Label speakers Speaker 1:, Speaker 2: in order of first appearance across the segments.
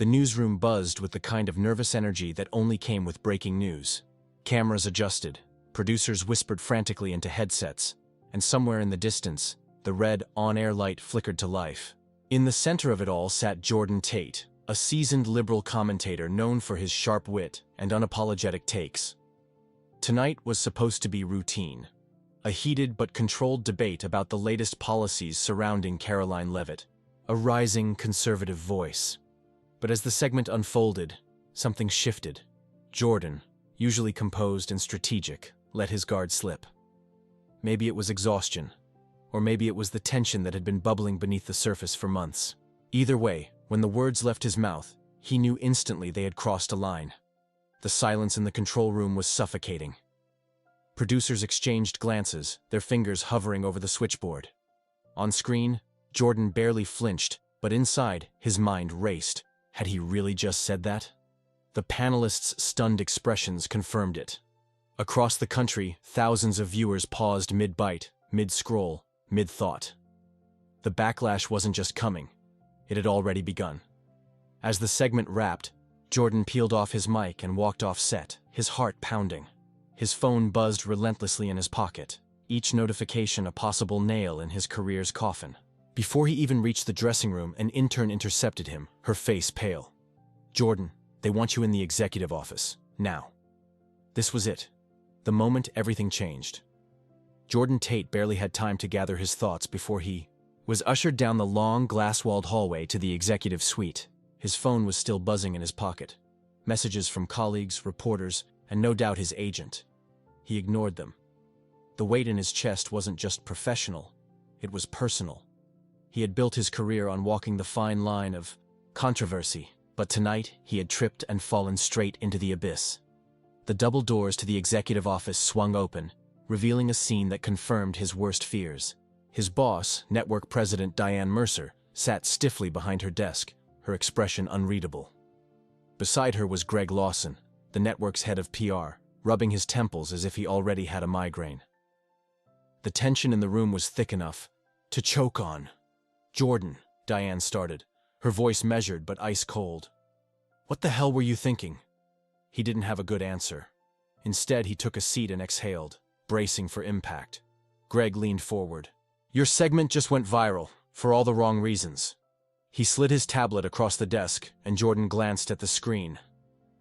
Speaker 1: The newsroom buzzed with the kind of nervous energy that only came with breaking news. Cameras adjusted, producers whispered frantically into headsets, and somewhere in the distance, the red on-air light flickered to life. In the center of it all sat Jordan Tate, a seasoned liberal commentator known for his sharp wit and unapologetic takes. Tonight was supposed to be routine, a heated but controlled debate about the latest policies surrounding Karoline Leavitt, a rising conservative voice. But as the segment unfolded, something shifted. Jordan, usually composed and strategic, let his guard slip. Maybe it was exhaustion, or maybe it was the tension that had been bubbling beneath the surface for months. Either way, when the words left his mouth, he knew instantly they had crossed a line. The silence in the control room was suffocating. Producers exchanged glances, their fingers hovering over the switchboard. On screen, Jordan barely flinched, but inside, his mind raced. Had he really just said that? The panelists' stunned expressions confirmed it. Across the country, thousands of viewers paused mid-bite, mid-scroll, mid-thought. The backlash wasn't just coming. It had already begun. As the segment wrapped, Jordan peeled off his mic and walked off set, his heart pounding. His phone buzzed relentlessly in his pocket, each notification a possible nail in his career's coffin. Before he even reached the dressing room, an intern intercepted him, her face pale. "Jordan, they want you in the executive office, now." This was it. The moment everything changed. Jordan Tate barely had time to gather his thoughts before he was ushered down the long, glass-walled hallway to the executive suite. His phone was still buzzing in his pocket. Messages from colleagues, reporters, and no doubt his agent. He ignored them. The weight in his chest wasn't just professional, it was personal. He had built his career on walking the fine line of controversy, but tonight he had tripped and fallen straight into the abyss. The double doors to the executive office swung open, revealing a scene that confirmed his worst fears. His boss, network president Diane Mercer, sat stiffly behind her desk, her expression unreadable. Beside her was Greg Lawson, the network's head of PR, rubbing his temples as if he already had a migraine. The tension in the room was thick enough to choke on. "Jordan," Diane started, her voice measured but ice-cold. "What the hell were you thinking?" He didn't have a good answer. Instead, he took a seat and exhaled, bracing for impact. Greg leaned forward. "Your segment just went viral, for all the wrong reasons." He slid his tablet across the desk, and Jordan glanced at the screen.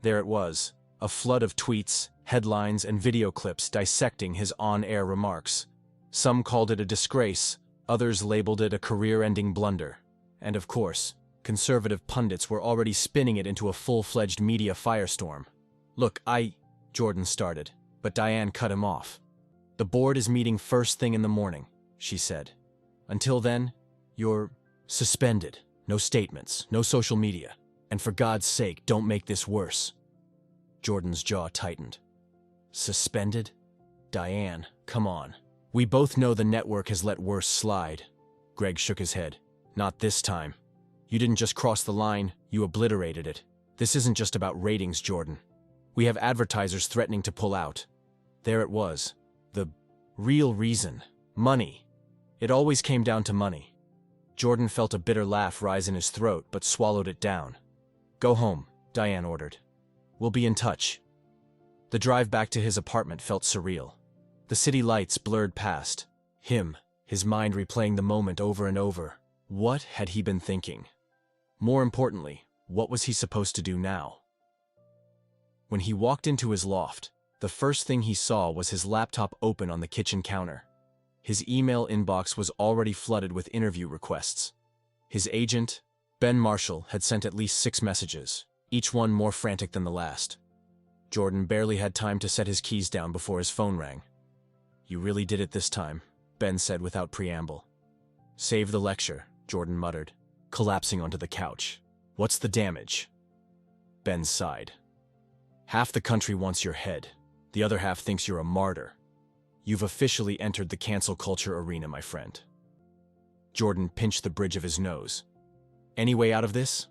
Speaker 1: There it was, a flood of tweets, headlines, and video clips dissecting his on-air remarks. Some called it a disgrace, others labeled it a career-ending blunder. And of course, conservative pundits were already spinning it into a full-fledged media firestorm. "Look, Jordan started, but Diane cut him off. "The board is meeting first thing in the morning," she said. "Until then, you're suspended. No statements, no social media. And for God's sake, don't make this worse." Jordan's jaw tightened. "Suspended? Diane, come on. We both know the network has let worse slide." Greg shook his head. "Not this time. You didn't just cross the line, you obliterated it. This isn't just about ratings, Jordan. We have advertisers threatening to pull out." There it was. The real reason. Money. It always came down to money. Jordan felt a bitter laugh rise in his throat, but swallowed it down. "Go home," Diane ordered. "We'll be in touch." The drive back to his apartment felt surreal. The city lights blurred past. Him, his mind replaying the moment over and over. What had he been thinking? More importantly, what was he supposed to do now? When he walked into his loft, the first thing he saw was his laptop open on the kitchen counter. His email inbox was already flooded with interview requests. His agent, Ben Marshall, had sent at least 6 messages, each one more frantic than the last. Jordan barely had time to set his keys down before his phone rang. "You really did it this time," Ben said without preamble. "Save the lecture," Jordan muttered, collapsing onto the couch. "What's the damage?" Ben sighed. "Half the country wants your head. The other half thinks you're a martyr. You've officially entered the cancel culture arena, my friend." Jordan pinched the bridge of his nose. "Any way out of this?"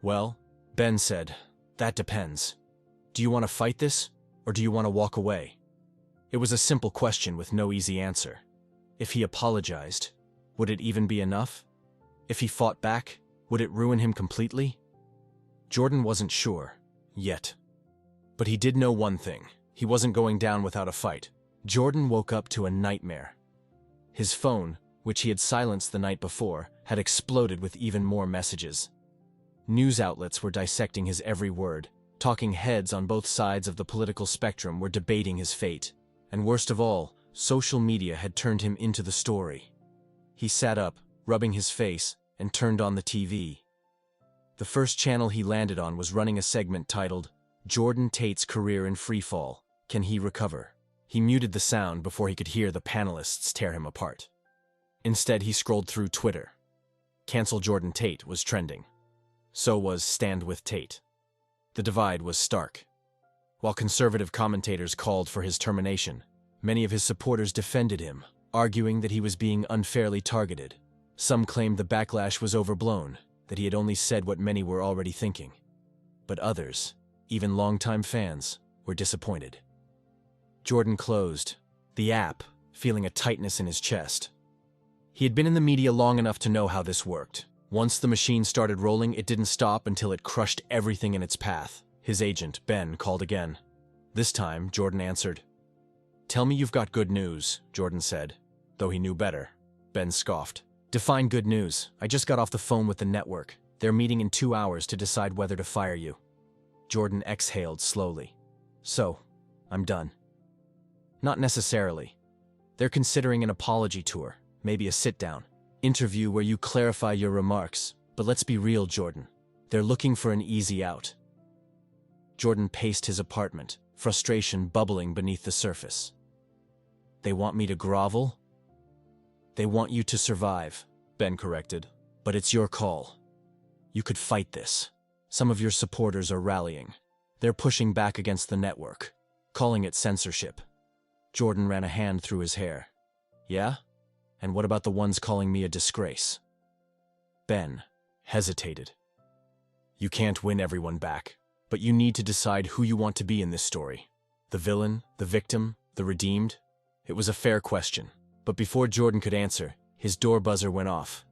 Speaker 1: "Well," Ben said, "that depends. Do you want to fight this, or do you want to walk away?" It was a simple question with no easy answer. If he apologized, would it even be enough? If he fought back, would it ruin him completely? Jordan wasn't sure. Yet. But he did know one thing. He wasn't going down without a fight. Jordan woke up to a nightmare. His phone, which he had silenced the night before, had exploded with even more messages. News outlets were dissecting his every word. Talking heads on both sides of the political spectrum were debating his fate. And worst of all, social media had turned him into the story. He sat up, rubbing his face, and turned on the TV. The first channel he landed on was running a segment titled, "Jordan Tate's Career in Freefall. Can He Recover?" He muted the sound before he could hear the panelists tear him apart. Instead, he scrolled through Twitter. "Cancel Jordan Tate" was trending. So was "Stand with Tate." The divide was stark. While conservative commentators called for his termination, many of his supporters defended him, arguing that he was being unfairly targeted. Some claimed the backlash was overblown, that he had only said what many were already thinking. But others, even longtime fans, were disappointed. Jordan closed the app, feeling a tightness in his chest. He had been in the media long enough to know how this worked. Once the machine started rolling, it didn't stop until it crushed everything in its path. His agent, Ben, called again. This time, Jordan answered. "Tell me you've got good news," Jordan said, though he knew better. Ben scoffed. "Define good news. I just got off the phone with the network. They're meeting in 2 hours to decide whether to fire you." Jordan exhaled slowly. "So, I'm done." "Not necessarily. They're considering an apology tour, maybe a sit-down interview where you clarify your remarks. But let's be real, Jordan. They're looking for an easy out." Jordan paced his apartment, frustration bubbling beneath the surface. "They want me to grovel?" "They want you to survive," Ben corrected. "But it's your call. You could fight this. Some of your supporters are rallying. They're pushing back against the network, calling it censorship." Jordan ran a hand through his hair. "Yeah? And what about the ones calling me a disgrace?" Ben hesitated. "You can't win everyone back, but you need to decide who you want to be in this story. The villain, the victim, the redeemed?" It was a fair question, but before Jordan could answer, his door buzzer went off.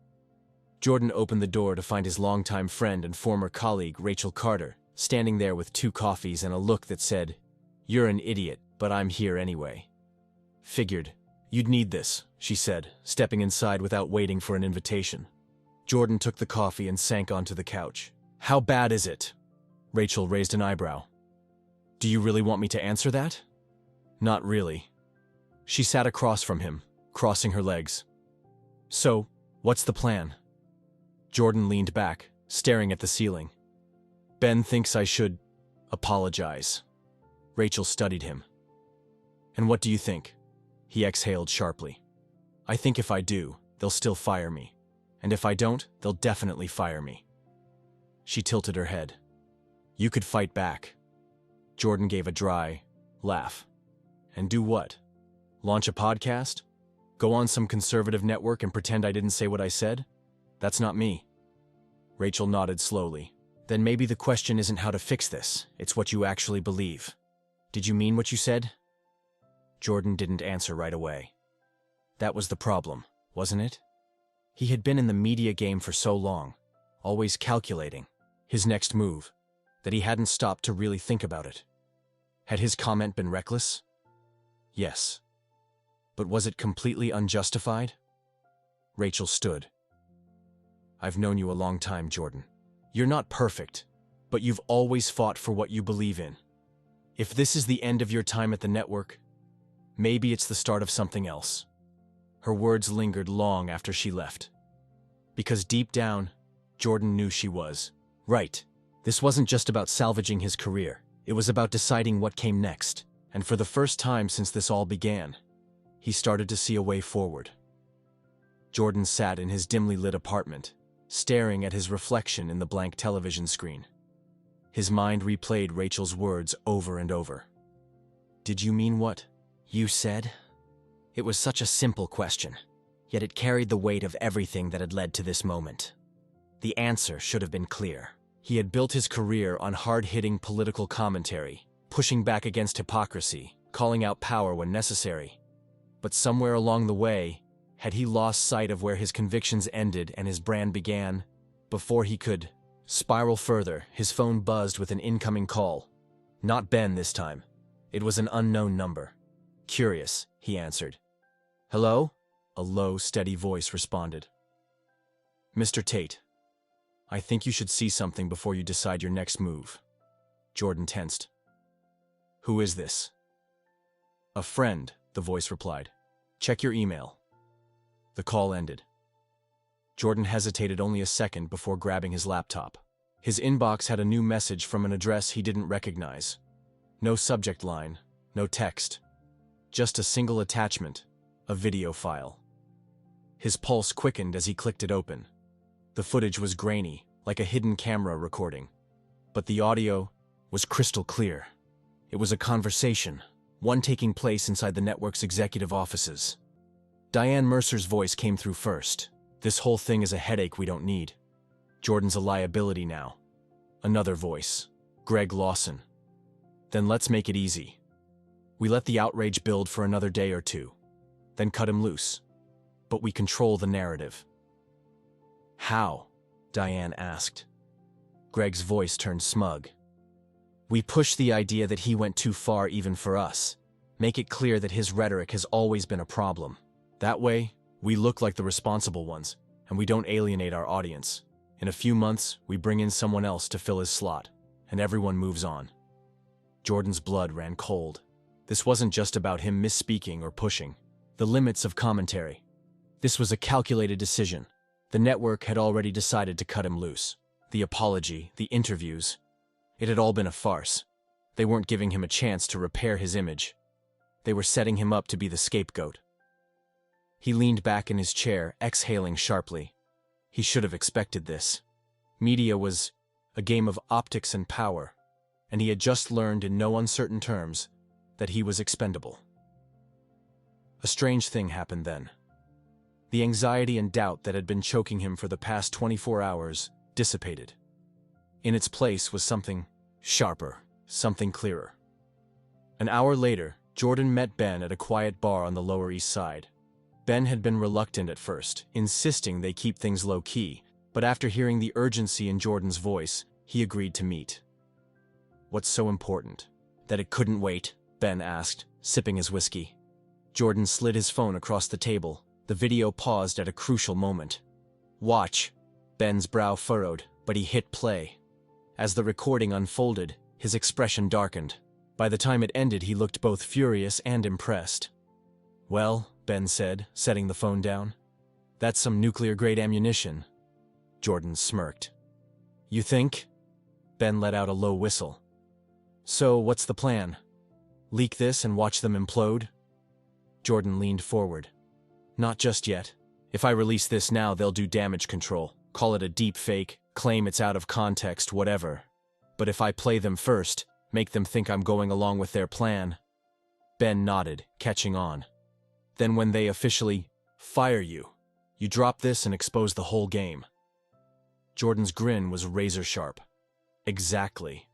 Speaker 1: Jordan opened the door to find his longtime friend and former colleague, Rachel Carter, standing there with 2 coffees and a look that said, "You're an idiot, but I'm here anyway." "Figured. You'd need this," she said, stepping inside without waiting for an invitation. Jordan took the coffee and sank onto the couch. "How bad is it?" Rachel raised an eyebrow. "Do you really want me to answer that?" "Not really." She sat across from him, crossing her legs. "So, what's the plan?" Jordan leaned back, staring at the ceiling. "Ben thinks I should apologize." Rachel studied him. "And what do you think?" He exhaled sharply. "I think if I do, they'll still fire me. And if I don't, they'll definitely fire me." She tilted her head. "You could fight back." Jordan gave a dry laugh. "And do what? Launch a podcast? Go on some conservative network and pretend I didn't say what I said? That's not me." Rachel nodded slowly. "Then maybe the question isn't how to fix this, it's what you actually believe. Did you mean what you said?" Jordan didn't answer right away. That was the problem, wasn't it? He had been in the media game for so long, always calculating his next move, that he hadn't stopped to really think about it. Had his comment been reckless? Yes. But was it completely unjustified? Rachel stood. "I've known you a long time, Jordan. You're not perfect, but you've always fought for what you believe in. If this is the end of your time at the network, maybe it's the start of something else." Her words lingered long after she left. Because deep down, Jordan knew she was right. This wasn't just about salvaging his career. It was about deciding what came next. And for the first time since this all began, he started to see a way forward. Jordan sat in his dimly lit apartment, staring at his reflection in the blank television screen. His mind replayed Rachel's words over and over. "Did you mean what you said?" It was such a simple question, yet it carried the weight of everything that had led to this moment. The answer should have been clear. He had built his career on hard-hitting political commentary, pushing back against hypocrisy, calling out power when necessary. But somewhere along the way, had he lost sight of where his convictions ended and his brand began? Before he could Spiral further, his phone buzzed with an incoming call. Not Ben this time. It was an unknown number. Curious, he answered. "Hello?" A low, steady voice responded. "Mr. Tate, I think you should see something before you decide your next move." Jordan tensed. "Who is this?" "A friend," the voice replied. "Check your email." The call ended. Jordan hesitated only a second before grabbing his laptop. His inbox had a new message from an address he didn't recognize. No subject line, no text. Just a single attachment, a video file. His pulse quickened as he clicked it open. The footage was grainy, like a hidden camera recording. But the audio was crystal clear. It was a conversation, one taking place inside the network's executive offices. Diane Mercer's voice came through first. "This whole thing is a headache we don't need. Jordan's a liability now." Another voice. "Greg Lawson. Then let's make it easy. We let the outrage build for another day or two, then cut him loose. But we control the narrative." "How?" Diane asked. Greg's voice turned smug. "We push the idea that he went too far even for us. Make it clear that his rhetoric has always been a problem. That way, we look like the responsible ones, and we don't alienate our audience. In a few months, we bring in someone else to fill his slot, and everyone moves on." Jordan's blood ran cold. This wasn't just about him misspeaking or pushing the limits of commentary. This was a calculated decision. The network had already decided to cut him loose. The apology, the interviews, it had all been a farce. They weren't giving him a chance to repair his image. They were setting him up to be the scapegoat. He leaned back in his chair, exhaling sharply. He should have expected this. Media was a game of optics and power, and he had just learned in no uncertain terms that he was expendable. A strange thing happened then. The anxiety and doubt that had been choking him for the past 24 hours dissipated. In its place was something sharper, something clearer. An hour later, Jordan met Ben at a quiet bar on the Lower East Side. Ben had been reluctant at first, insisting they keep things low-key, but after hearing the urgency in Jordan's voice, he agreed to meet. "What's so important? That it couldn't wait?" Ben asked, sipping his whiskey. Jordan slid his phone across the table. The video paused at a crucial moment. "Watch." Ben's brow furrowed, but he hit play. As the recording unfolded, his expression darkened. By the time it ended, he looked both furious and impressed. "Well," Ben said, setting the phone down, "that's some nuclear-grade ammunition." Jordan smirked. "You think?" Ben let out a low whistle. "So, what's the plan? Leak this and watch them implode?" Jordan leaned forward. "Not just yet. If I release this now, they'll do damage control. Call it a deep fake, claim it's out of context, whatever. But if I play them first, make them think I'm going along with their plan." Ben nodded, catching on. "Then when they officially fire you, you drop this and expose the whole game." Jordan's grin was razor sharp. Exactly.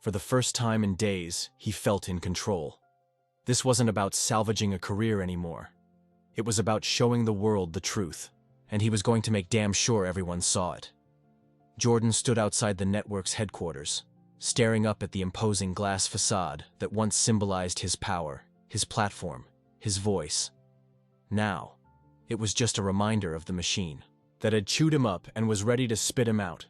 Speaker 1: For the first time in days, he felt in control. This wasn't about salvaging a career anymore. It was about showing the world the truth, and he was going to make damn sure everyone saw it. Jordan stood outside the network's headquarters, staring up at the imposing glass facade that once symbolized his power, his platform, his voice. Now, it was just a reminder of the machine that had chewed him up and was ready to spit him out.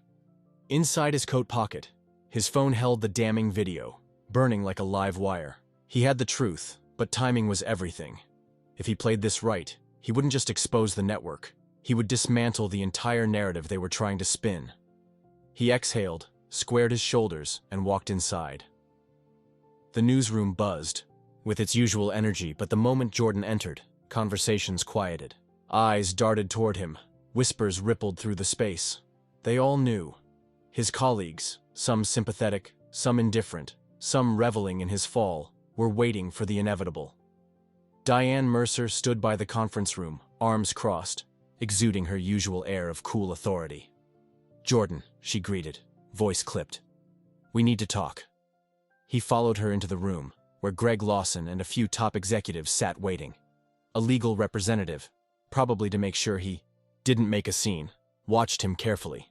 Speaker 1: Inside his coat pocket, his phone held the damning video, burning like a live wire. He had the truth, but timing was everything. If he played this right, he wouldn't just expose the network. He would dismantle the entire narrative they were trying to spin. He exhaled, squared his shoulders, and walked inside. The newsroom buzzed, with its usual energy, but the moment Jordan entered, conversations quieted. Eyes darted toward him, whispers rippled through the space. They all knew. His colleagues, some sympathetic, some indifferent, some reveling in his fall, were waiting for the inevitable. Diane Mercer stood by the conference room, arms crossed, exuding her usual air of cool authority. "Jordan," she greeted, voice clipped. "We need to talk." He followed her into the room, where Greg Lawson and a few top executives sat waiting. A legal representative, probably to make sure he didn't make a scene, watched him carefully.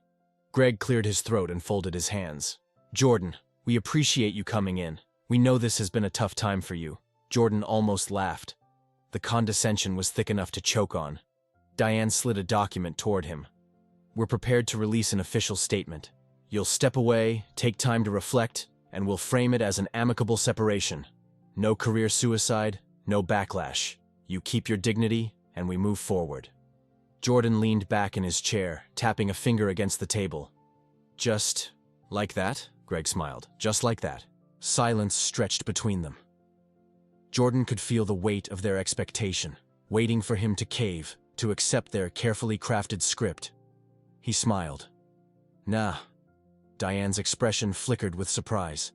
Speaker 1: Greg cleared his throat and folded his hands. Jordan, we appreciate you coming in. We know this has been a tough time for you. Jordan almost laughed. The condescension was thick enough to choke on. Diane slid a document toward him. We're prepared to release an official statement. You'll step away, take time to reflect, and we'll frame it as an amicable separation. No career suicide, no backlash. You keep your dignity, and we move forward. Jordan leaned back in his chair, tapping a finger against the table. Just like that? Greg smiled. Just like that. Silence stretched between them. Jordan could feel the weight of their expectation, waiting for him to cave, to accept their carefully crafted script. He smiled. Nah. Diane's expression flickered with surprise.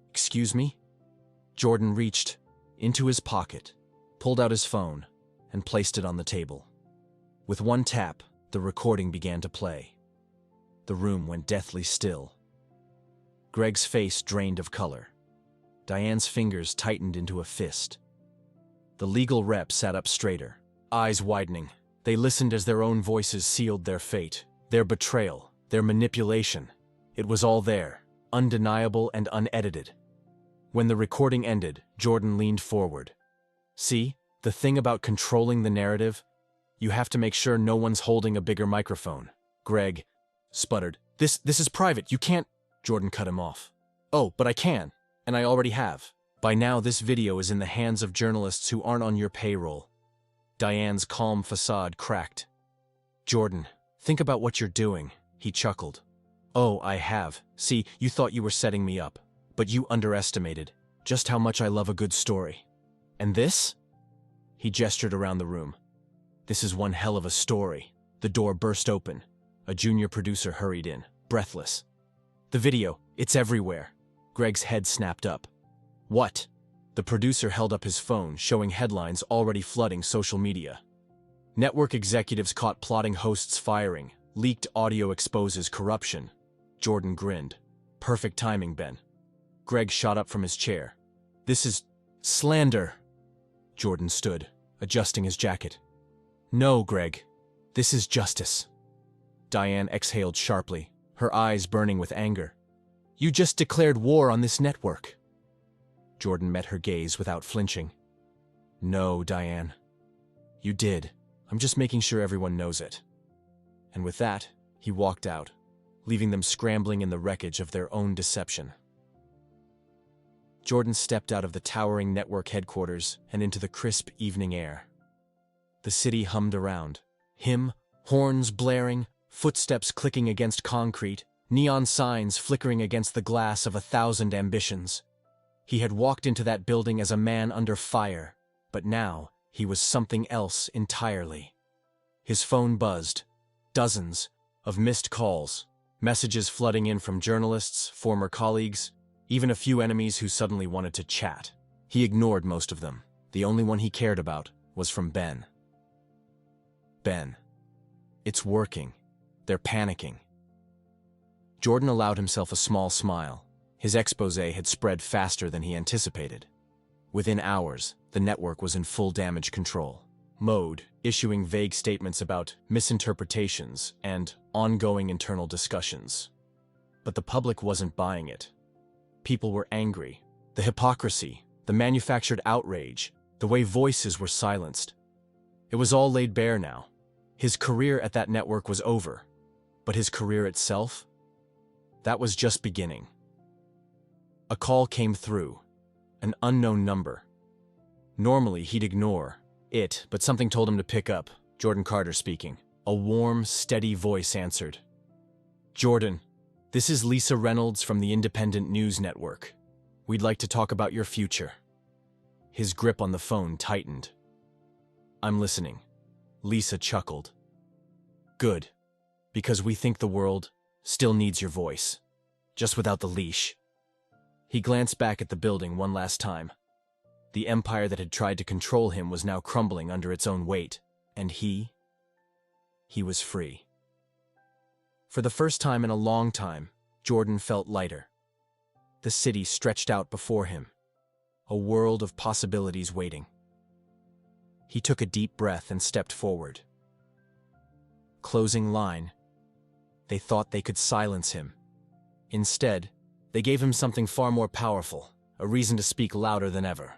Speaker 1: Excuse me? Jordan reached into his pocket, pulled out his phone, and placed it on the table. With one tap, the recording began to play. The room went deathly still. Greg's face drained of color. Diane's fingers tightened into a fist. The legal rep sat up straighter, eyes widening. They listened as their own voices sealed their fate, their betrayal, their manipulation. It was all there, undeniable and unedited. When the recording ended, Jordan leaned forward. See, the thing about controlling the narrative? You have to make sure no one's holding a bigger microphone. Greg sputtered. This is private, you can't… Jordan cut him off. Oh, but I can, and I already have. By now this video is in the hands of journalists who aren't on your payroll. Diane's calm facade cracked. Jordan, think about what you're doing, he chuckled. Oh, I have. See, you thought you were setting me up, but you underestimated just how much I love a good story. And this? He gestured around the room. This is one hell of a story. The door burst open. A junior producer hurried in, breathless. The video, it's everywhere. Greg's head snapped up. What? The producer held up his phone, showing headlines already flooding social media. Network executives caught plotting hosts firing. Leaked audio exposes corruption. Jordan grinned. Perfect timing, Ben. Greg shot up from his chair. This is slander. Jordan stood, adjusting his jacket. No, Greg. This is justice. Diane exhaled sharply, her eyes burning with anger. You just declared war on this network. Jordan met her gaze without flinching. No, Diane. You did. I'm just making sure everyone knows it. And with that, he walked out, leaving them scrambling in the wreckage of their own deception. Jordan stepped out of the towering network headquarters and into the crisp evening air. The city hummed around. Him, horns blaring, footsteps clicking against concrete, neon signs flickering against the glass of 1,000 ambitions. He had walked into that building as a man under fire, but now he was something else entirely. His phone buzzed. Dozens of missed calls, messages flooding in from journalists, former colleagues, even a few enemies who suddenly wanted to chat. He ignored most of them. The only one he cared about was from Ben. Ben. It's working. They're panicking. Jordan allowed himself a small smile. His exposé had spread faster than he anticipated. Within hours, the network was in full damage control mode, issuing vague statements about misinterpretations and ongoing internal discussions. But the public wasn't buying it. People were angry. The hypocrisy, the manufactured outrage, the way voices were silenced. It was all laid bare now. His career at that network was over, but his career itself? That was just beginning. A call came through, an unknown number. Normally, he'd ignore it, but something told him to pick up. Jordan Carter speaking. A warm, steady voice answered. Jordan, this is Lisa Reynolds from the Independent News Network. We'd like to talk about your future. His grip on the phone tightened. I'm listening. Lisa chuckled. Good, because we think the world still needs your voice, just without the leash. He glanced back at the building one last time. The empire that had tried to control him was now crumbling under its own weight, and he was free. For the first time in a long time, Jordan felt lighter. The city stretched out before him, a world of possibilities waiting. He took a deep breath and stepped forward. Closing line. they thought they could silence him. Instead, they gave him something far more powerful, a reason to speak louder than ever.